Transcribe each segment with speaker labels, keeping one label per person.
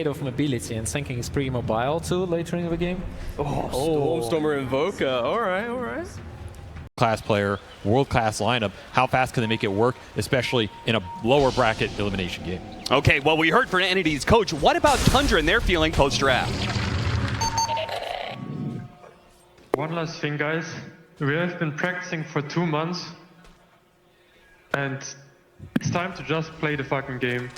Speaker 1: afraid of mobility, and thinking he's pretty mobile too later in the game.
Speaker 2: Oh, Stormstormer Invoca. All right, all right.
Speaker 3: Class player, world-class lineup. How fast can they make it work, especially in a lower bracket elimination game?
Speaker 4: Okay, well, we heard from Entity's coach. What about Tundra and their feeling post-draft?
Speaker 5: One last thing, guys. We have been practicing for 2 months, and it's time to just play the fucking game.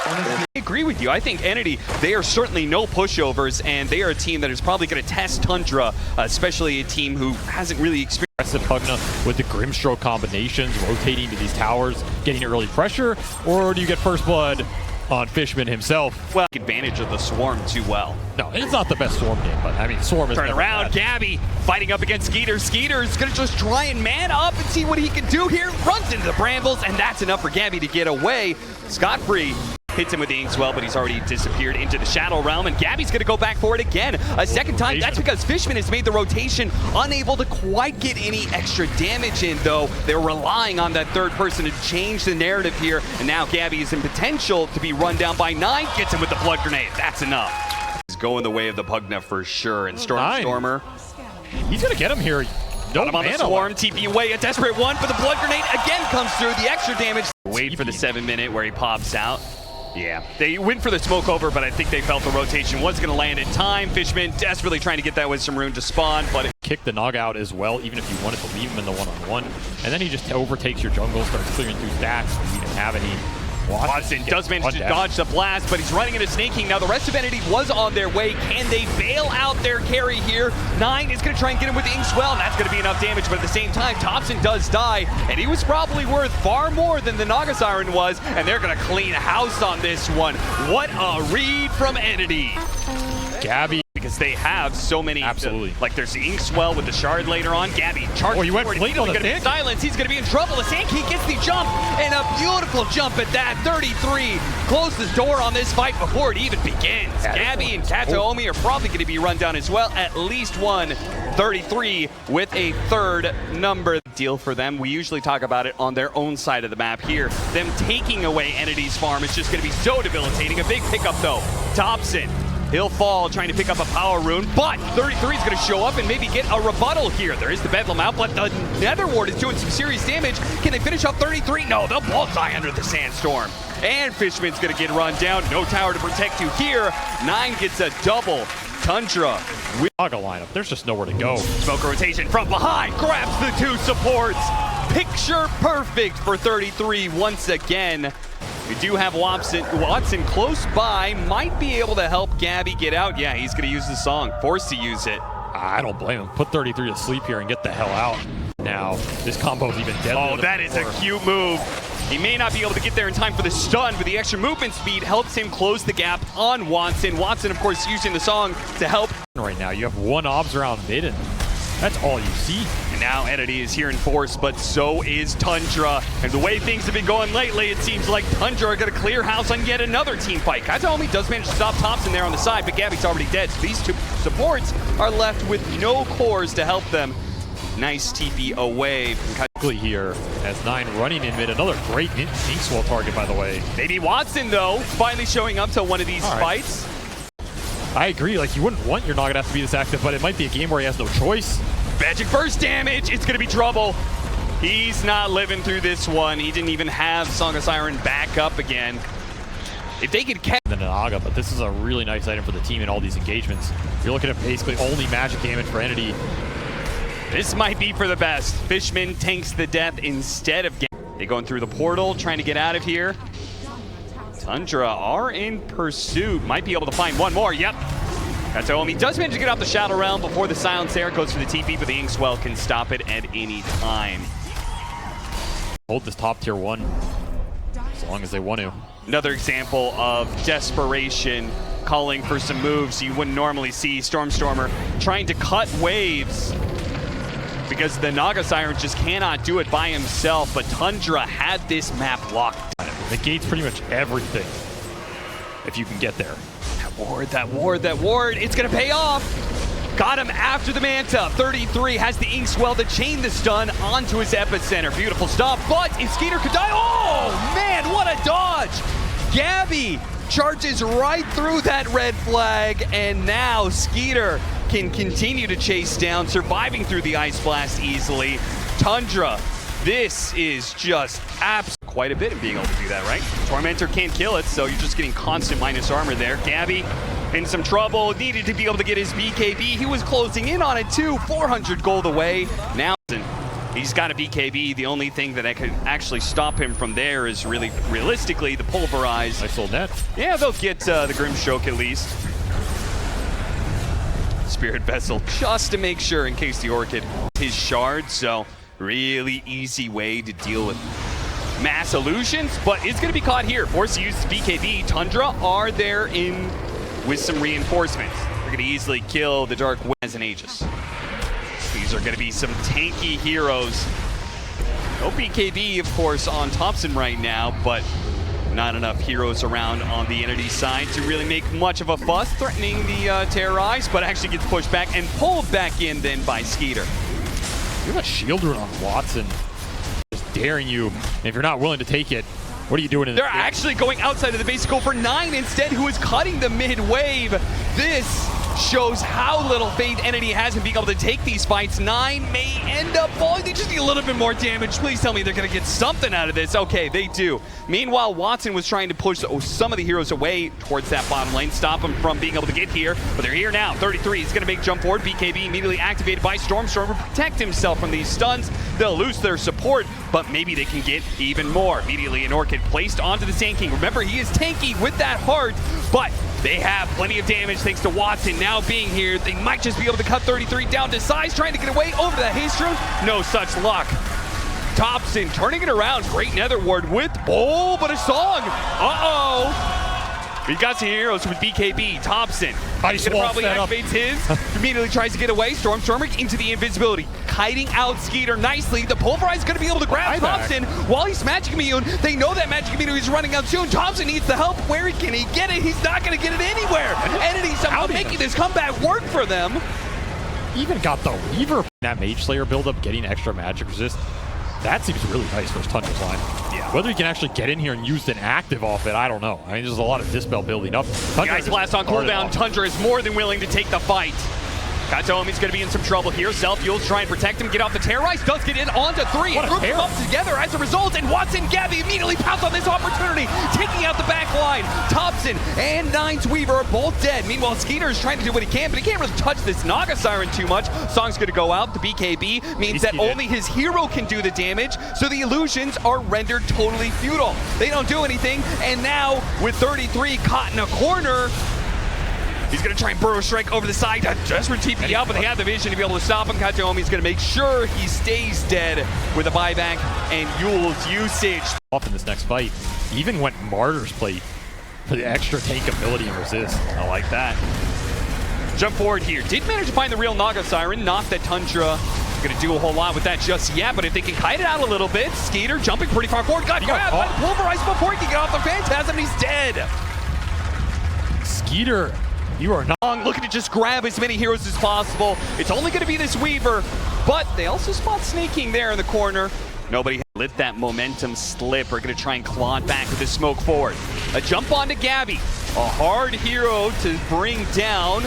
Speaker 5: Honestly,
Speaker 4: I agree with you. I think Entity, they are certainly no pushovers, and they are a team that is probably going to test Tundra, especially a team who hasn't really experienced.
Speaker 3: Pugna with the Grimstroke combinations, rotating to these towers, getting early pressure, or do you get first blood on Fishman himself?
Speaker 4: Well, take advantage of the Swarm too well.
Speaker 3: No, it's not the best Swarm game, but I mean, Swarm is
Speaker 4: Turn around,
Speaker 3: bad.
Speaker 4: Gabby fighting up against Skeeter. Skeeter's gonna just try and man up and see what he can do here. Runs into the brambles, and that's enough for Gabby to get away. Scot-free hits him with the Inkswell, but he's already disappeared into the Shadow Realm, and Gabby's gonna go back for it again. A second time. That's because Fishman has made the rotation, unable to quite get any extra damage in, though. They're relying on that third person to change the narrative here, and now Gabby is in potential to be run down by 9. Gets him with the Blood Grenade. That's enough. He's going the way of the Pugna for sure, and Stormstormer.
Speaker 3: He's gonna get him here. No
Speaker 4: Got him on the Swarm, TP away, a desperate one for the Blood Grenade. Again comes through, the extra damage. Wait for the 7-minute where he pops out. Yeah, they went for the smoke over, but I think they felt the rotation was going to land in time. Fishman desperately trying to get that with some rune to spawn, but it
Speaker 3: kicked the Naga out as well, even if you wanted to leave him in the one-on-one. And then he just overtakes your jungle, starts clearing through stacks. You didn't have any.
Speaker 4: Watson does manage to dodge the blast, but he's running into snaking. Now the rest of Entity was on their way. Can they bail out their carry here? 9 is going to try and get him with the Inkswell, and that's going to be enough damage, but at the same time, Thompson does die, and he was probably worth far more than the Naga Siren was, and they're going to clean house on this one. What a read from Entity.
Speaker 3: Gabby.
Speaker 4: Because they have so many.
Speaker 3: Absolutely.
Speaker 4: Like there's the Inkswell with the shard later on. Gabby charges
Speaker 3: he went
Speaker 4: forward.
Speaker 3: blink on the
Speaker 4: He's going to be silenced. He's going to be in trouble. Asanki gets the jump, and a beautiful jump at that. 33 closes the door on this fight before it even begins. Gabby and Kataomi are probably going to be run down as well. At least one. 33 with a third number. Deal for them. We usually talk about it on their own side of the map here. Them taking away Entity's farm is just going to be so debilitating. A big pickup though. Thompson. He'll fall trying to pick up a power rune, but 33 is going to show up and maybe get a rebuttal here. There is the Bedlam out, but the Nether Ward is doing some serious damage. Can they finish off 33? No, they'll both die under the Sandstorm. And Fishman's going to get run down. No tower to protect you here. 9 gets a double. Tundra with
Speaker 3: Naga lineup. There's just nowhere to go.
Speaker 4: Smoke rotation from behind. Grabs the 2 supports. Picture perfect for 33 once again. We do have Watson close by, might be able to help Gabby get out. Yeah, he's going to use the song, forced to use it.
Speaker 3: I don't blame him. Put 33 to sleep here and get the hell out. Now, this combo's even deadlier.
Speaker 4: Oh, that is a cute move. He may not be able to get there in time for the stun, but the extra movement speed helps him close the gap on Watson. Watson, of course, using the song to help.
Speaker 3: Right now, you have 1 obs around mid, and that's all you see.
Speaker 4: And now Entity is here in force, but so is Tundra. And the way things have been going lately, it seems like Tundra are going to clear house on yet another team fight. Kataomi does manage to stop Thompson there on the side, but Gabby's already dead. So these 2 supports are left with no cores to help them. Nice TP away from
Speaker 3: here as 9 running in mid. Another great Inkswell target, by the way.
Speaker 4: Maybe Watson, though, finally showing up to one of these fights.
Speaker 3: I agree. Like, you wouldn't want your Naga to have to be this active, but it might be a game where he has no choice.
Speaker 4: Magic burst damage. It's going to be trouble. He's not living through this one. He didn't even have Song of Siren back up again. If they could catch
Speaker 3: the Naga, but this is a really nice item for the team in all these engagements. You're looking at basically only magic damage for Entity.
Speaker 4: This might be for the best. Fishman tanks the death instead of they going through the portal, trying to get out of here. Tundra are in pursuit. Might be able to find one more. Yep. Kataomi does manage to get out the Shadow Realm before the Silence Air goes for the TP, but the Inkswell can stop it at any time.
Speaker 3: Hold this top tier 1 as long as they want to.
Speaker 4: Another example of desperation calling for some moves you wouldn't normally see. Stormstormer trying to cut waves because the Naga Siren just cannot do it by himself, but Tundra had this map locked.
Speaker 3: Negates pretty much everything if you can get there.
Speaker 4: That ward, it's gonna pay off. Got him after the Manta. 33 has the Inkswell to chain the stun onto his epicenter. Beautiful stuff, but if Skeeter could die, oh man, what a dodge. Gabby charges right through that red flag, and now Skeeter can continue to chase down, surviving through the Ice Blast easily. Tundra, this is just quite a bit in being able to do that, right? Tormentor can't kill it, so you're just getting constant minus armor there. Gabby in some trouble, needed to be able to get his BKB. He was closing in on it too, 400 gold away. Now he's got a BKB. The only thing that could actually stop him from there is realistically the pulverize.
Speaker 3: Nice little net.
Speaker 4: Yeah, they'll get the Grimstroke at least. Spirit Vessel just to make sure in case the Orchid his shard, so really easy way to deal with mass illusions, but it's going to be caught here. Forced to use BKB. Tundra are there in with some reinforcements. They're going to easily kill the Dark Wiz and Aegis. These are going to be some tanky heroes. No BKB, of course, on Thompson right now, but not enough heroes around on the Entity side to really make much of a fuss, threatening the Terrorize, but actually gets pushed back and pulled back in then by Skeeter.
Speaker 3: You have a shield rune on Watson, just daring you. And if you're not willing to take it, what are you doing in
Speaker 4: They're
Speaker 3: this?
Speaker 4: actually going outside of the base goal for 9 instead, who is cutting the mid wave. This shows how little faith Entity has in being able to take these fights. 9 may end up falling. They just need a little bit more damage. Please tell me they're going to get something out of this. Okay, they do. Meanwhile, Watson was trying to push some of the heroes away towards that bottom lane, stop them from being able to get here, but they're here now. 33 is going to make jump forward. BKB immediately activated by Stormstorm to protect himself from these stuns. They'll lose their support, but maybe they can get even more. Immediately an Orchid placed onto the Sand King. Remember, he is tanky with that heart, but they have plenty of damage thanks to Watson now being here. They might just be able to cut 33 down to size, trying to get away over that haste rune. No such luck. Thompson turning it around. Great Nether Ward with but a song. We got some heroes with BKB. Thompson probably activates his. Immediately tries to get away. Stormstormer into the invisibility. Kiting out Skeeter nicely. The Pulverize is going to be able to grab Thompson while he's magic immune. They know that magic immune is running out soon. Thompson needs the help. Where can he get it? He's not going to get it anywhere. Entity somehow making this comeback work for them.
Speaker 3: Even got the Weaver. That Mage Slayer buildup, getting extra magic resist. That seems really nice for Tundra's line. Yeah. Whether you can actually get in here and use an active off it, I don't know. I mean, there's a lot of Dispel building up.
Speaker 4: Guys, blast on cooldown. Tundra is more than willing to take the fight. Katomi's going to be in some trouble here. Self-Fuels try and protect him. Get off the Terrorize. Does get in onto 3. And groups them up together as a result. And Watson, Gabby immediately pounce on this opportunity, taking out the back line. Thompson and Nine's Weaver are both dead. Meanwhile, Skeeter is trying to do what he can, but he can't really touch this Naga Siren too much. Song's going to go out. The BKB means that only his hero can do the damage, so the illusions are rendered totally futile. They don't do anything, and now with 33 caught in a corner, he's going to try and burrow strike over the side. Desperate TP out, but they have the vision to be able to stop him. Kataomi's going to make sure he stays dead with a buyback and Yule's usage.
Speaker 3: Off in this next fight. Even went Martyr's Plate for the extra tank ability and resist.
Speaker 4: I like that. Jump forward here. Did manage to find the real Naga Siren. Not that Tundra going to do a whole lot with that just yet, but if they can kite it out a little bit, Skeeter jumping pretty far forward. Got grabbed by the Pulverize before he can get off the Phantasm. He's dead.
Speaker 3: Skeeter, you are not
Speaker 4: looking to just grab as many heroes as possible. It's only going to be this Weaver, but they also spot Snake King there in the corner. Nobody let that momentum slip. We're going to try and claw it back with the smoke forward. A jump onto Gabby. A hard hero to bring down.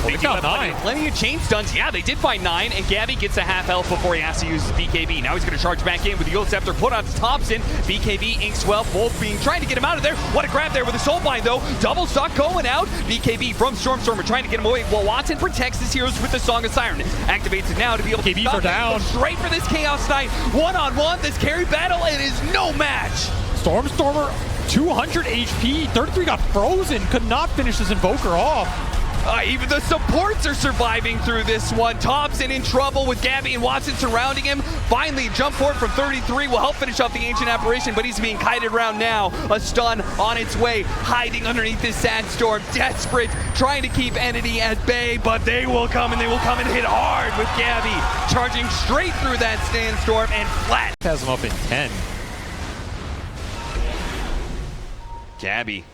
Speaker 4: They got 9. Plenty of chain stuns. Yeah, they did find 9, and Gabby gets a half health before he has to use his BKB. Now he's going to charge back in with the Yield Scepter, put on Thompson. BKB, Inkswell, both trying to get him out of there. What a grab there with the Soulbind, though. Double stock going out. BKB from Stormstormer trying to get him away, while Watson protects his heroes with the Song of Siren. Activates it now to be able to
Speaker 3: BKB for down.
Speaker 4: Straight for this Chaos Knight. One-on-one, this carry battle, it is no match.
Speaker 3: Stormstormer, 200 HP. 33 got frozen. Could not finish this Invoker off.
Speaker 4: Even the supports are surviving through this one. Thompson in trouble with Gabby and Watson surrounding him. Finally, jump forward from 33 will help finish off the Ancient Apparition, but he's being kited around now. A stun on its way, hiding underneath this Sandstorm. Desperate, trying to keep Entity at bay, but they will come and hit hard with Gabby. Charging straight through that Sandstorm and flat.
Speaker 3: Has him up in 10.
Speaker 4: Gabby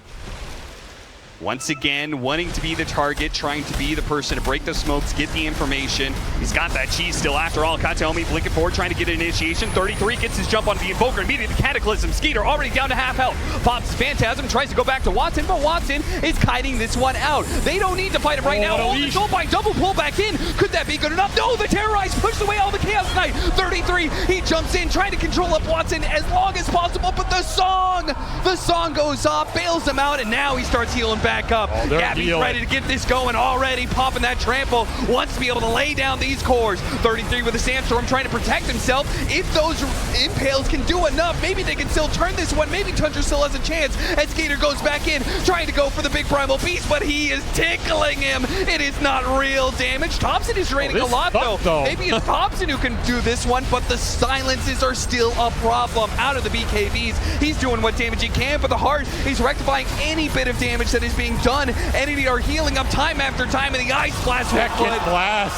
Speaker 4: Once again, wanting to be the target, trying to be the person to break the smokes, get the information. He's got that cheese still after all. Kataomi blinking forward, trying to get an initiation. 33 gets his jump on the Invoker. Immediately the Cataclysm. Skeeter already down to half health. Pops Phantasm, tries to go back to Watson, but Watson is kiting this one out. They don't need to fight him right now. Oh, the Soulbind double pull back in. Could that be good enough? No, the Terrorize pushed away all the Chaos Knight. 33, he jumps in, trying to control up Watson as long as possible, but the song goes off, bails him out, and now he starts healing back up. Gabby's ready to get this going already, popping that trample, wants to be able to lay down these cores. 33 with a Sandstorm trying to protect himself. If those impales can do enough, maybe they can still turn this one. Maybe Tundra still has a chance as Skater goes back in, trying to go for the big Primal Beast, but he is tickling him. It is not real damage. Thompson is draining a lot though. Maybe it's Thompson who can do this one, but the silences are still a problem. Out of the BKBs, he's doing what damage he can, but the heart, he's rectifying any bit of damage that is being done. Entity are healing up time after time, and the Ice Blast will put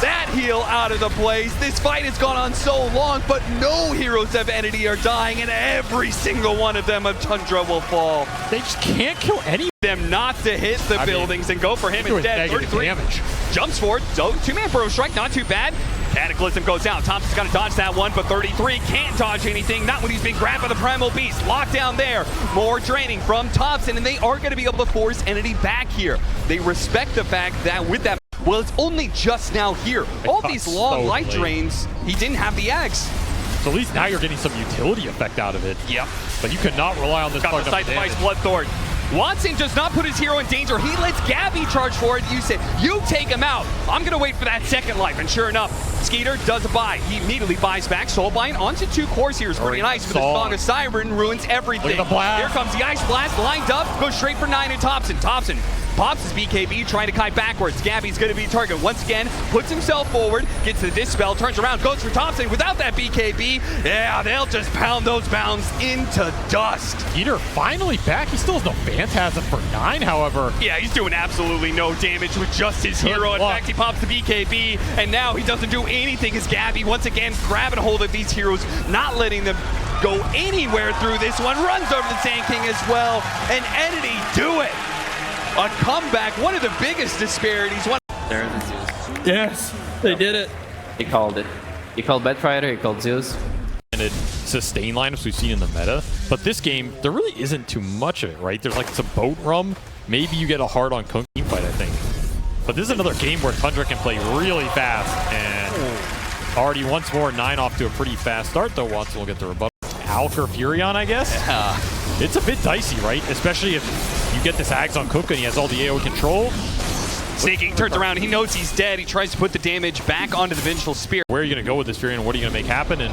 Speaker 4: that heal out of the place. This fight has gone on so long, but no heroes of Entity are dying, and every single one of them of Tundra will fall.
Speaker 3: They just can't kill any
Speaker 4: them not to hit the buildings and go for him instead. 33
Speaker 3: damage.
Speaker 4: Jumps forward, so two-man Burrow Strike, not too bad. Cataclysm goes down. Thompson's got to dodge that one, but 33 can't dodge anything. Not when he's being grabbed by the Primal Beast. Locked down there. More draining from Thompson, and they are going to be able to force Entity back here. They respect the fact that with that, well, it's only just now here. All these long light drains, he didn't have the X.
Speaker 3: So at least now you're getting some utility effect out of it.
Speaker 4: Yep.
Speaker 3: But you cannot rely on this
Speaker 4: part of the Sight Device Bloodthorn. Watson does not put his hero in danger. He lets Gabby charge for it. You say, you take him out. I'm going to wait for that second life. And sure enough, Skeeter does a buy. He immediately buys back. Soulbind onto 2 cores here is pretty nice, but the Song of Siren ruins everything.
Speaker 3: Look at the blast.
Speaker 4: Here comes the Ice Blast, lined up, goes straight for 9 and Thompson. Thompson pops his BKB, trying to kite backwards. Gabby's going to be a target once again, puts himself forward, gets the Dispel, turns around, goes for Thompson without that BKB. Yeah, they'll just pound those bounds into dust.
Speaker 3: Skeeter finally back. He still has no Phantasm for 9, however.
Speaker 4: Yeah, he's doing absolutely no damage with just his hero. In fact, he pops the BKB, and now he doesn't do anything as Gabby once again grabbing hold of these heroes, not letting them go anywhere through this one. Runs over the Sand King as well, and Entity do it. A comeback, one of the biggest disparities.
Speaker 6: There's a Zeus.
Speaker 2: Yes, they did it.
Speaker 6: He called it. He called Bedfighter, he called Zeus.
Speaker 3: And sustain lineups we've seen in the meta. But this game, there really isn't too much of it, right? There's like some boat rum. Maybe you get a hard on Kung team fight, I think. But this is another game where Tundra can play really fast. And already once more, 9 off to a pretty fast start, though. Watson will get the rebuttal. Alker Furion, I guess?
Speaker 4: Yeah.
Speaker 3: It's a bit dicey, right? Especially if you get this Ags on Kuka and he has all the AoE control.
Speaker 4: Snaking turns around, he knows he's dead. He tries to put the damage back onto the Vengeful Spear.
Speaker 3: Where are you going to go with this Furion? What are you going to make happen? And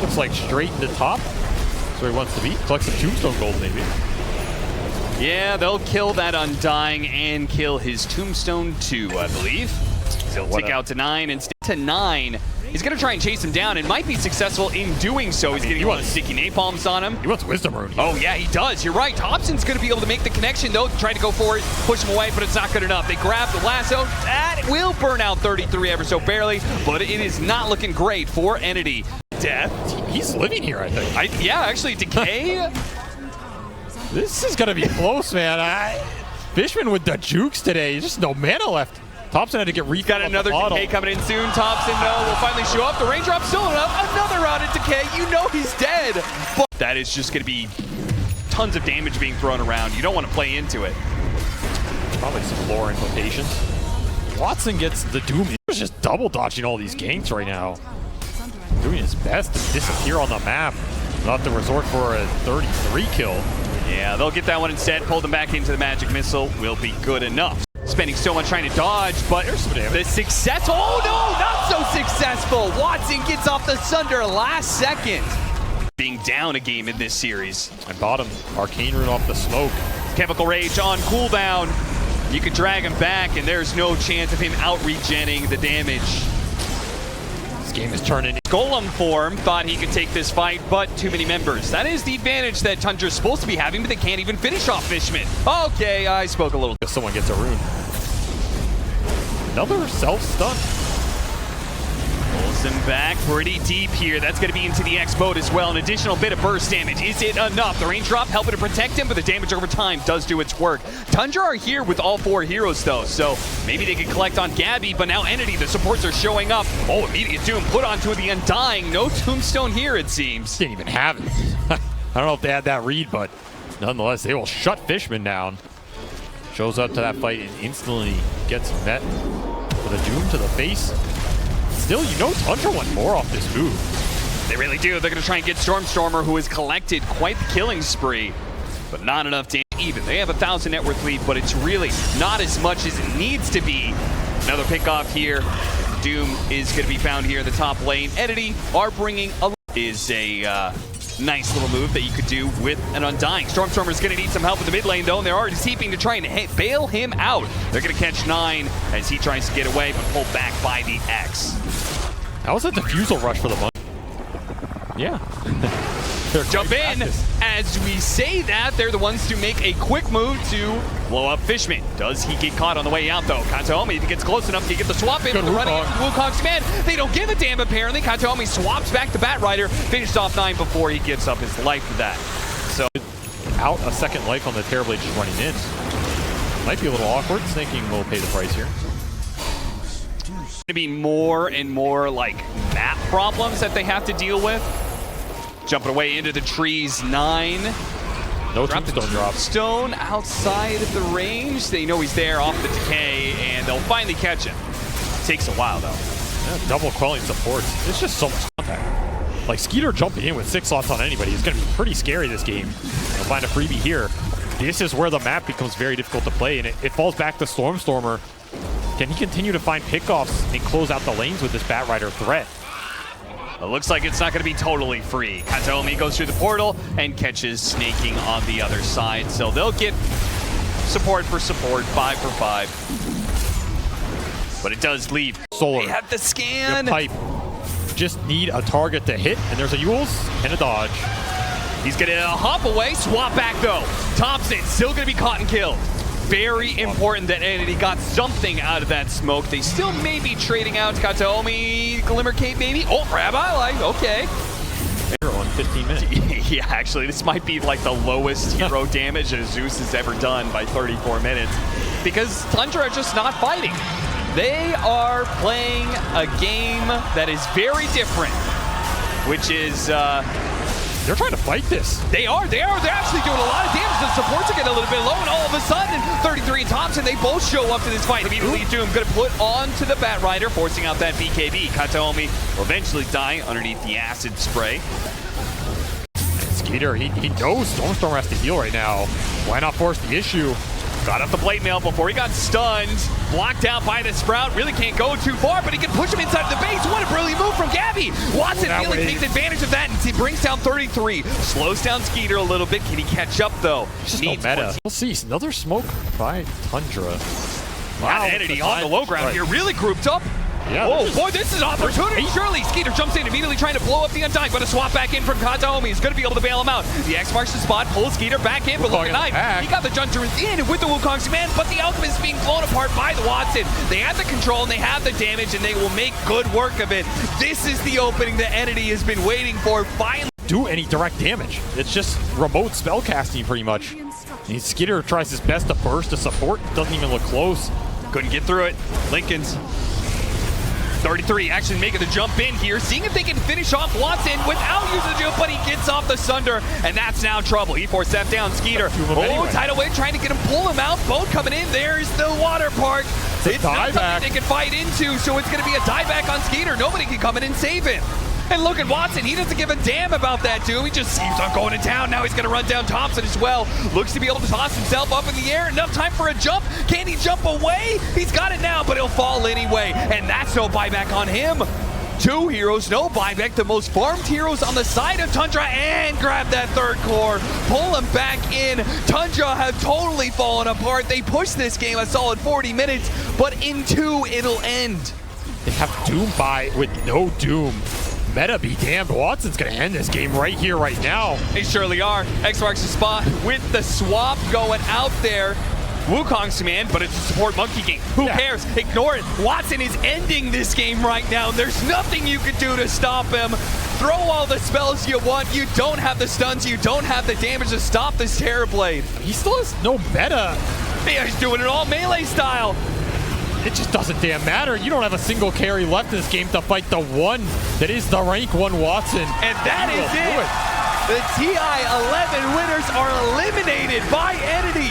Speaker 3: looks like straight in the top. That's where he wants to be. Collects some Tombstone gold, maybe.
Speaker 4: Yeah, they'll kill that Undying and kill his Tombstone too, I believe. He'll tick out to 9 and stay to 9. He's going to try and chase him down and might be successful in doing so. He's getting a lot of sticky napalms on him.
Speaker 3: He wants Wisdom Rune.
Speaker 4: Oh, yeah, he does. You're right. Thompson's going to be able to make the connection, though. Try to go for it, push him away, but it's not good enough. They grab the lasso. That will burn out 33 ever so barely, but it is not looking great for Entity. Death.
Speaker 3: He's living here, I think.
Speaker 4: Yeah, actually, Decay.
Speaker 3: This is going to be close, man. Fishman with the jukes today. Just no mana left. Thompson had to get refilled.
Speaker 4: Got another Decay coming in soon. Thompson, no, will finally show up. The Raindrop's still enough. Another round of Decay. You know he's dead. But that is just going to be tons of damage being thrown around. You don't want to play into it.
Speaker 3: Probably some lore implications. Watson gets the Doom. He's just double dodging all these ganks right now. Doing his best to disappear on the map. Not to resort for a 33 kill.
Speaker 4: Yeah, they'll get that one instead. Pull them back into the Magic Missile. Will be good enough. Spending so much trying to dodge, but the success. Oh no, not so successful. Watson gets off the Sunder last second. Being down a game in this series.
Speaker 3: I bought him. Arcane Rune off the smoke.
Speaker 4: Chemical Rage on cooldown. You could drag him back, and there's no chance of him out-regenning the damage.
Speaker 3: This game is turning.
Speaker 4: Golem form thought he could take this fight, but too many members. That is the advantage that Tundra's supposed to be having, but they can't even finish off Fishman. Okay, I spoke a little.
Speaker 3: Someone gets a rune. Another self-stun.
Speaker 4: Pulls him back pretty deep here. That's going to be into the X boat as well. An additional bit of burst damage. Is it enough? The raindrop helping to protect him, but the damage over time does do its work. Tundra are here with all 4 heroes though, so maybe they can collect on Gabby, but now Entity, the supports are showing up. Oh, immediate doom put onto the Undying. No tombstone here, it seems.
Speaker 3: Didn't even have it. I don't know if they had that read, but nonetheless, they will shut Fishman down. Shows up to that fight and instantly gets met with a doom to the face. Still, you know Tundra want more off this move.
Speaker 4: They really do. They're going to try and get Stormstormer, who has collected quite the killing spree, but not enough damage even. They have a 1,000 net worth lead, but it's really not as much as it needs to be. Another pick off here. Doom is going to be found here in the top lane. Entity are bringing a is a nice little move that you could do with an Undying. Stormstormer is going to need some help in the mid lane though, and they're already seeping to try and bail him out. They're going to catch 9 as he tries to get away, but pulled back by the X.
Speaker 3: That was a defusal rush for the money. Yeah.
Speaker 4: Jump in. As we say that, they're the ones to make a quick move to blow up Fishman. Does he get caught on the way out though? Kataomi, if he gets close enough, he get the swap in with the running into Wukong's command. They don't give a damn apparently. Kataomi swaps back to Batrider, finished off 9 before he gives up his life for that. So
Speaker 3: out a second life on the Terrorblade just running in. Might be a little awkward. Snaking will pay the price here.
Speaker 4: Going to be more and more like map problems that they have to deal with. Jumping away into the trees, 9.
Speaker 3: No tombstone drop.
Speaker 4: Stone outside of the range. They know he's there off the decay, and they'll finally catch him. Takes a while though.
Speaker 3: Yeah, double quelling supports. It's just so much contact. Like Skeeter jumping in with 6 slots on anybody is going to be pretty scary this game. They'll find a freebie here. This is where the map becomes very difficult to play, and it falls back to Stormstormer. Can he continue to find pickoffs and close out the lanes with this Batrider threat?
Speaker 4: It looks like it's not going to be totally free. Kataomi goes through the portal and catches Snaking on the other side. So they'll get support for support, 5 for 5. But it does leave.
Speaker 3: Solar.
Speaker 4: They have the scan.
Speaker 3: Your pipe. Just need a target to hit, and there's a Yules and a dodge.
Speaker 4: He's going to hop away, swap back though. Thompson still going to be caught and killed. Very important that Entity got something out of that smoke. They still may be trading out Kataomi, Glimmer Cape maybe. Oh, Rabbi, like, okay.
Speaker 3: Hero in 15 minutes.
Speaker 4: Yeah, actually, this might be like the lowest hero damage that Zeus has ever done by 34 minutes. Because Tundra are just not fighting. They are playing a game that is very different, which is...
Speaker 3: They're trying to fight this.
Speaker 4: They are. They're actually doing a lot of damage. The supports are getting a little bit low, and all of a sudden, 33 and Thompson, they both show up to this fight. Immediately, Doom going to put onto the Batrider, forcing out that BKB. Kataomi will eventually die underneath the acid spray.
Speaker 3: And Skeeter, he knows Stormstormer has to heal right now. Why not force the issue?
Speaker 4: Got up the plate mail before he got stunned. Blocked out by the Sprout. Really can't go too far, but he can push him inside of the base. What a brilliant move from Gabby. Watson really takes advantage of that, and he brings down 33. Slows down Skeeter a little bit. Can he catch up, though?
Speaker 3: It's just no meta. We'll see. Another smoke by Tundra.
Speaker 4: Wow, Entity on the low ground here. Really grouped up.
Speaker 3: Yeah,
Speaker 4: oh boy, this is opportunity. Surely Skeeter jumps in, immediately trying to blow up the Undying, but a swap back in from Kataomi is going to be able to bail him out. The X marks the spot, pulls Skeeter back in, but look at knife. He got the Junter in with the Wukong's command, but the Alchemist is being blown apart by the Watson. They have the control and they have the damage, and they will make good work of it. This is the opening that Entity has been waiting for. Finally,
Speaker 3: do any direct damage. It's just remote spellcasting pretty much. And Skeeter tries his best to burst to support, doesn't even look close.
Speaker 4: Couldn't get through it. Lincoln's 33 actually making the jump in here, seeing if they can finish off Watson without using the jump, but he gets off the Sunder, and that's now trouble. He forced that down. Skeeter. Oh, tidal wave trying to get him, pull him out. Boat coming in. There's the water park. It's not something they can fight into, so it's going to be a dieback on Skeeter. Nobody can come in and save him. And look at Watson, he doesn't give a damn about that, dude. He just seems on going to town. Now he's going to run down Thompson as well. Looks to be able to toss himself up in the air. Enough time for a jump. Can he jump away? He's got it now, but he'll fall anyway. And that's no buyback on him. 2 heroes, no buyback. The most farmed heroes on the side of Tundra, and grab that third core. Pull him back in. Tundra have totally fallen apart. They pushed this game a solid 40 minutes, but in 2, it'll end.
Speaker 3: They have Doom by with no Doom. Meta be damned, Watson's gonna end this game right here, right now.
Speaker 4: They surely are. X marks the spot with the swap going out there. Wukong's command, but it's a support monkey game. Who cares? Ignore it. Watson is ending this game right now. There's nothing you can do to stop him. Throw all the spells you want. You don't have the stuns. You don't have the damage to stop this Terrorblade.
Speaker 3: He still has no meta.
Speaker 4: Yeah, he's doing it all melee style.
Speaker 3: It just doesn't damn matter. You don't have a single carry left in this game to fight the one that is the rank 1 Watson.
Speaker 4: And that is it. The TI 11 winners are eliminated by Entity.